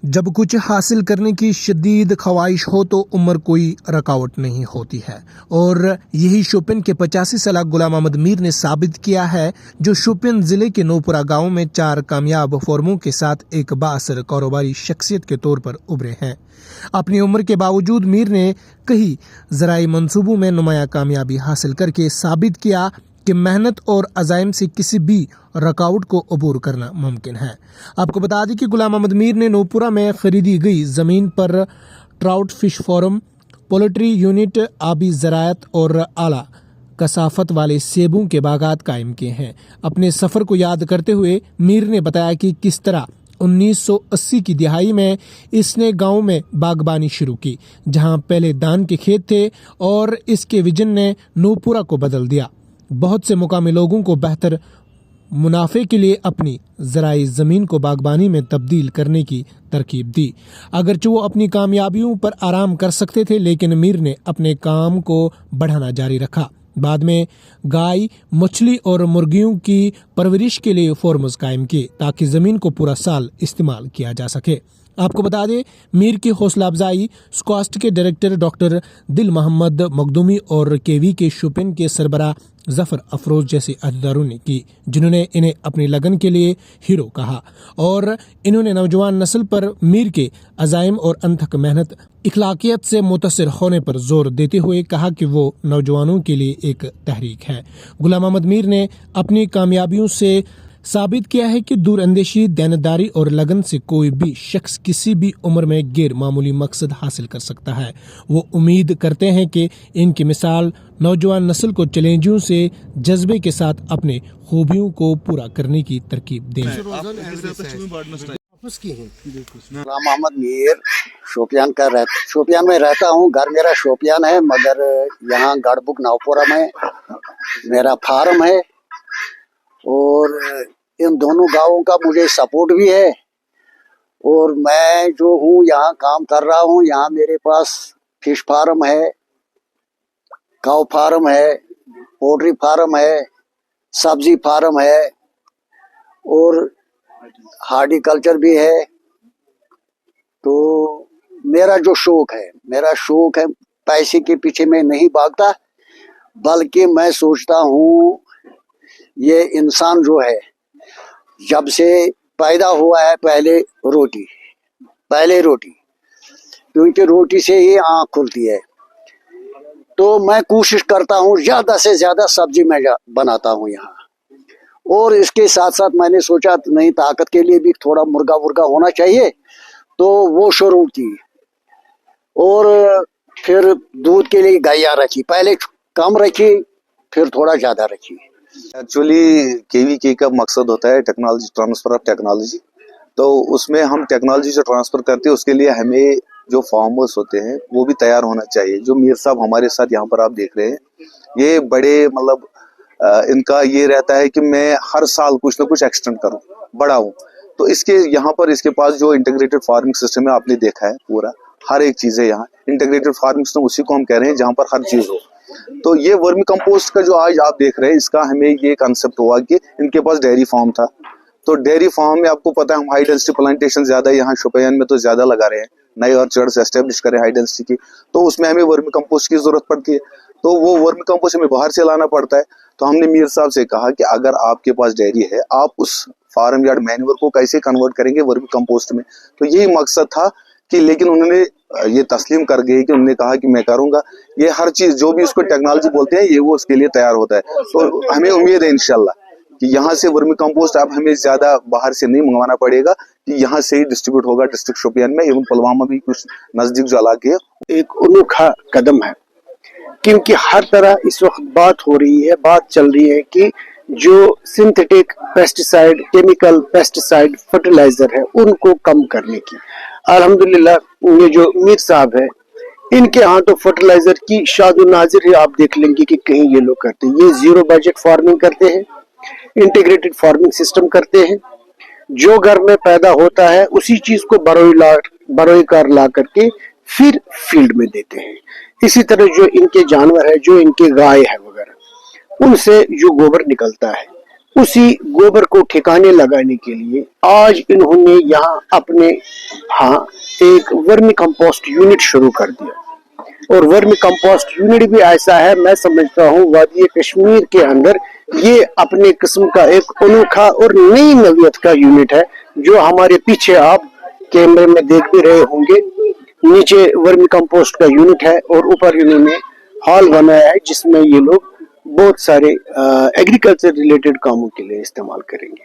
जब कुछ हासिल करने की शदीद ख्वाहिश हो तो उम्र कोई रुकावट नहीं होती है, और यही शोपियां के 85 साल गुलाम अहमद मीर ने साबित किया है, जो शोपियां जिले के नौपुरा गांव में 4 कामयाब फॉर्मों के साथ एक बाअसर कारोबारी शख्सियत के तौर पर उभरे हैं। अपनी उम्र के बावजूद मीर ने कई ज़राई मंसूबों में नुमाया कामयाबी हासिल करके साबित किया कि मेहनत और अज़ाइम से किसी भी रुकावट को अबूर करना मुमकिन है। आपको बता दें कि गुलाम अहमद मीर ने नौपुरा में खरीदी गई ज़मीन पर trout fish farm, poultry unit, आबी ज़राअत और आला कसाफत वाले सेबों के बागात कायम किए हैं। अपने सफ़र को याद करते हुए मीर ने बताया कि किस तरह 1980 की दिहाई में इसने गांव में बागबानी शुरू की, जहां पहले धान के खेत थे, और इसके विजन ने नौपुरा को बदल दिया। बहुत से मुकामी लोगों को बेहतर मुनाफे के लिए अपनी ज़राई ज़मीन को बागबानी में तब्दील करने की तरकीब दी। अगरचे वो अपनी कामयाबियों पर आराम कर सकते थे, लेकिन मीर ने अपने काम को बढ़ाना जारी रखा। बाद में गाय, मछली और मुर्गियों की परवरिश के लिए फार्म्स कायम किए, ताकि ज़मीन को पूरा साल इस्तेमाल किया जा सके। आपको बता दें, मीर की हौसला अफजाई स्क्वास्ट के डायरेक्टर डॉक्टर दिल मोहम्मद मखदूमी और केवी के शोपियां के सरबराह जफर अफरोज जैसे अहदेदारों ने की, जिन्होंने इन्हें अपनी लगन के लिए हीरो कहा, और इन्होंने नौजवान नस्ल पर मीर के अज़ाइम और अनथक मेहनत, इखलाकियत से मुतासिर होने पर जोर देते हुए कहा कि वो नौजवानों के लिए एक तहरीक है। गुलाम अहमद मीर ने अपनी कामयाबियों से साबित किया है कि दूर अंदेशी, दयानतदारी और लगन से कोई भी शख्स किसी भी उम्र में गैर मामूली मकसद हासिल कर सकता है। वो उम्मीद करते हैं कि इनकी मिसाल नौजवान नस्ल को चैलेंजों से जज्बे के साथ अपने खूबियों को पूरा करने की तरकीब दें। गुलाम अहमद मीर शोपियान में रहता हूँ। घर मेरा शोपियान है, मगर यहाँ गढ़बुक नौपुरा में मेरा फार्म है, और इन दोनों गांवों का मुझे सपोर्ट भी है। और मैं जो हूँ यहाँ काम कर रहा हूँ, यहाँ मेरे पास फिश फार्म है, काऊ फार्म है, पोल्ट्री फार्म है, सब्जी फार्म है, और हार्टिकल्चर भी है। तो मेरा शौक है पैसे के पीछे मैं नहीं भागता, बल्कि मैं सोचता हूँ ये इंसान जो है जब से पैदा हुआ है पहले रोटी, क्योंकि रोटी से ही आँख खुलती है। तो मैं कोशिश करता हूँ ज्यादा से ज्यादा सब्जी मैं बनाता हूँ यहाँ, और इसके साथ साथ मैंने सोचा नहीं, ताकत के लिए भी थोड़ा मुर्गा वुर्गा होना चाहिए, तो वो शुरू की। और फिर दूध के लिए गैया रखी, पहले कम रखी, फिर थोड़ा ज्यादा रखी। एक्चुअली केवीके का मकसद होता है टेक्नोलॉजी, ट्रांसफर ऑफ टेक्नोलॉजी। तो उसमें हम टेक्नोलॉजी जो ट्रांसफर करते हैं, उसके लिए हमें जो फार्मर्स होते हैं वो भी तैयार होना चाहिए। जो मीर साहब हमारे साथ यहाँ पर आप देख रहे हैं, ये बड़े मतलब इनका ये रहता है कि मैं हर साल कुछ ना कुछ एक्सटेंड करूं, बढ़ाऊं। तो इसके यहाँ पर इसके पास जो इंटीग्रेटेड फार्मिंग सिस्टम है, आपने देखा है, पूरा हर एक चीज है यहाँ इंटीग्रेटेड फार्मिंग सिस्टम, उसी को हम कह रहे हैं जहाँ पर हर चीज हो। तो ये वर्मी कंपोस्ट का जो आज आप देख रहे हैं, इसका हमें ये कंसेप्ट हुआ कि इनके पास डेयरी फार्म था। तो डेयरी फार्म में आपको पता है हम हाई डेंसिटी प्लांटेशन ज्यादा यहाँ शोपियान में तो ज्यादा लगा रहे हैं, नए ऑर्चर्ड्स एस्टेब्लिश करें हाई डेंसिटी की, तो उसमें हमें वर्मी कंपोस्ट की जरूरत पड़ती है। तो वो वर्मी कंपोस्ट हमें बाहर से लाना पड़ता है। तो हमने मीर साहब से कहा कि अगर आपके पास डेयरी है, आप उस फार्म यार्ड मैन्योर को कैसे कन्वर्ट करेंगे वर्मी कंपोस्ट में। तो यही मकसद था कि, लेकिन उन्होंने ये तस्लीम कर गए कि उन्होंने कहा कि मैं करूंगा। ये हर चीज जो भी उसको टेक्नोलॉजी बोलते हैं, ये वो उसके लिए तैयार होता है। तो हमें उम्मीद है इंशाल्लाह कि यहाँ से वर्मी कंपोस्ट अब हमें ज्यादा बाहर से नहीं मंगवाना पड़ेगा, कि यहाँ से ही डिस्ट्रीब्यूट होगा डिस्ट्रिक्ट शोपियान में, एवं पुलवामा भी कुछ नजदीक जो इलाके है। एक अनोखा कदम है, क्योंकि हर तरह इस वक्त बात चल रही है कि जो synthetic pesticide, chemical pesticide, fertiliser है, उनको कम करने की। अल्हम्दुलिल्लाह ये जो मीर साहब है, इनके यहाँ तो फर्टिलाइजर की शादो नाजिर है। आप देख लेंगे कि कहीं ये लोग करते हैं, ये जीरो बजट फार्मिंग करते हैं, इंटीग्रेटेड फार्मिंग सिस्टम करते हैं। जो घर में पैदा होता है उसी चीज को बरोई कार ला करके फिर फील्ड में देते हैं। इसी तरह जो इनके जानवर है, जो इनके गाय है वगैरह, उनसे जो गोबर निकलता है उसी गोबर को ठिकाने लगाने के लिए आज इन्होंने यहाँ अपने एक वर्मी कंपोस्ट यूनिट शुरू कर दिया। और वर्मी कंपोस्ट यूनिट भी ऐसा है, मैं समझता हूँ वादी कश्मीर के अंदर ये अपने किस्म का एक अनोखा और नई नवीयत का यूनिट है, जो हमारे पीछे आप कैमरे में देख भी रहे होंगे। नीचे वर्मी कंपोस्ट का यूनिट है और ऊपर इन्होंने हॉल बनाया है जिसमें ये लोग बहुत सारे एग्रीकल्चर रिलेटेड कामों के लिए इस्तेमाल करेंगे।